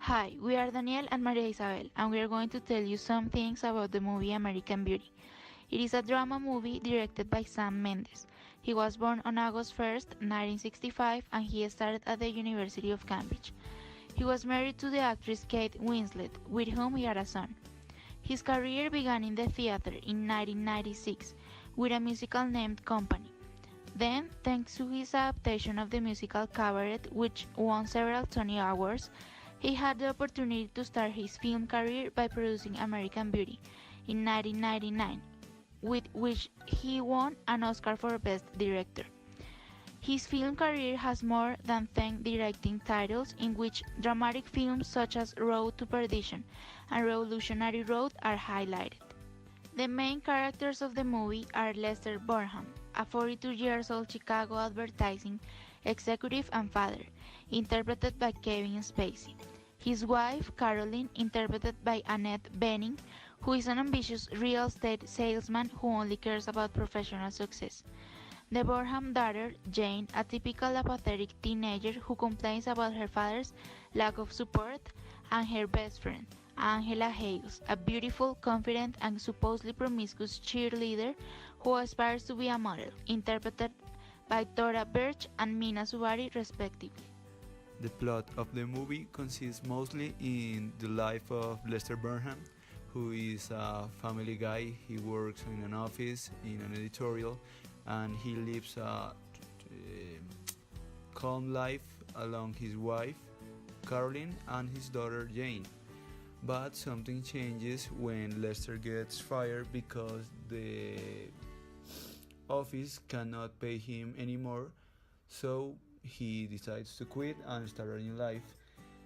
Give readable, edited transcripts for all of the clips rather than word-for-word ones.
Hi, we are Daniel and Maria Isabel, and we are going to tell you some things about the movie American Beauty. It is a drama movie directed by Sam Mendes. He was born on August 1st, 1965, and he started at the University of Cambridge. He was married to the actress Kate Winslet, with whom he had a son. His career began in the theater in 1996 with a musical named Company. Then, thanks to his adaptation of the musical Cabaret, which won several Tony Awards, he had the opportunity to start his film career by producing American Beauty in 1999, with which he won an Oscar for Best Director. His film career has more than 10 directing titles, in which dramatic films such as Road to Perdition and Revolutionary Road are highlighted. The main characters of the movie are Lester Burnham, a 42 years old Chicago advertising executive and father, interpreted by Kevin Spacey. His wife, Caroline, interpreted by Annette Bening, who is an ambitious real estate salesman who only cares about professional success. The Burnham daughter, Jane, a typical apathetic teenager who complains about her father's lack of support, and her best friend, Angela Hayes, a beautiful, confident, and supposedly promiscuous cheerleader who aspires to be a model, interpreted by Thora Birch and Mina Subari, respectively. The plot of the movie consists mostly in the life of Lester Burnham, who is a family guy. He works in an office, in an editorial, and he lives a calm life along his wife, Caroline, and his daughter, Jane. But something changes when Lester gets fired because the office cannot pay him anymore, so he decides to quit and start a new life,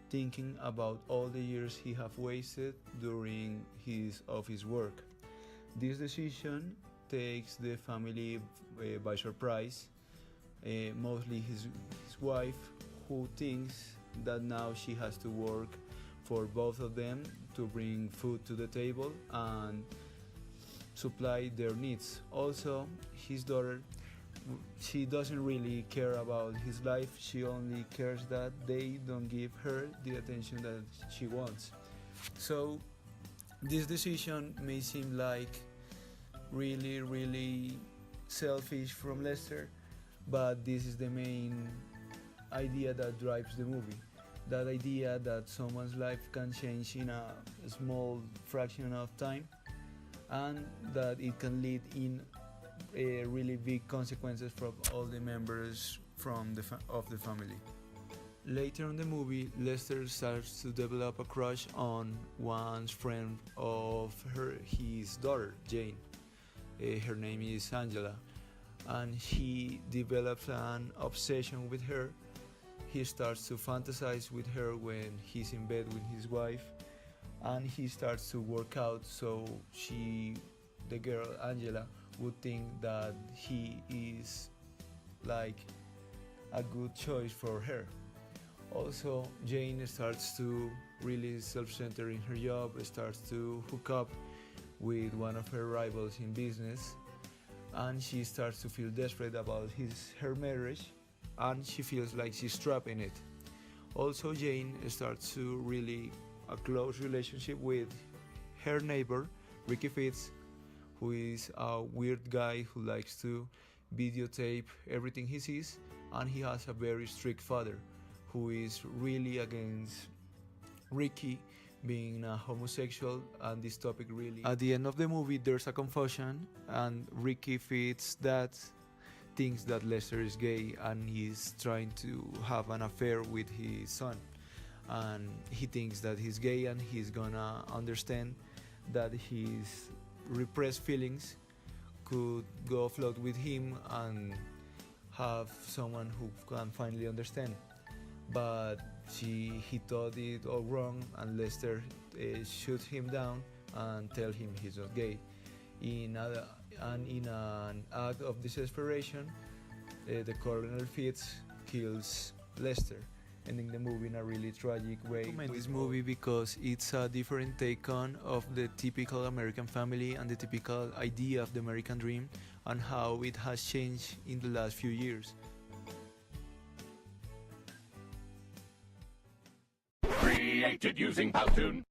thinking about all the years he have wasted during his office work. This decision takes the family by surprise, mostly his wife, who thinks that now she has to work for both of them to bring food to the table and supply their needs. Also, his daughter, she doesn't really care about his life. She only cares that they don't give her the attention that she wants. So this decision may seem like really selfish from Lester, but this is the main idea that drives the movie. That idea that someone's life can change in a small fraction of time, and that it can lead in really big consequences for all the members of the family. Later in the movie, Lester starts to develop a crush on one friend of his daughter, Jane. Her name is Angela, and he develops an obsession with her. He starts to fantasize with her when he's in bed with his wife, and he starts to work out so the girl Angela, would think that he is like a good choice for her. Also, Jane starts to really self-center in her job, starts to hook up with one of her rivals in business, and she starts to feel desperate about her marriage, and she feels like she's trapped in it. Also, Jane starts to really a close relationship with her neighbor, Ricky Fitz, who is a weird guy who likes to videotape everything he sees, and he has a very strict father who is really against Ricky being a homosexual, and this topic really... At the end of the movie, there's a confusion, and Ricky Fitz' dad thinks that Lester is gay and he's trying to have an affair with his son, and he thinks that he's gay and he's gonna understand that his repressed feelings could go afloat with him and have someone who can finally understand. But he thought it all wrong, and Lester shoots him down and tell him he's not gay. In an act of desperation, the Colonel Fitz kills Lester, ending the movie in a really tragic way. I recommend this movie because it's a different take on of the typical American family and the typical idea of the American dream, and how it has changed in the last few years. created using Powtoon.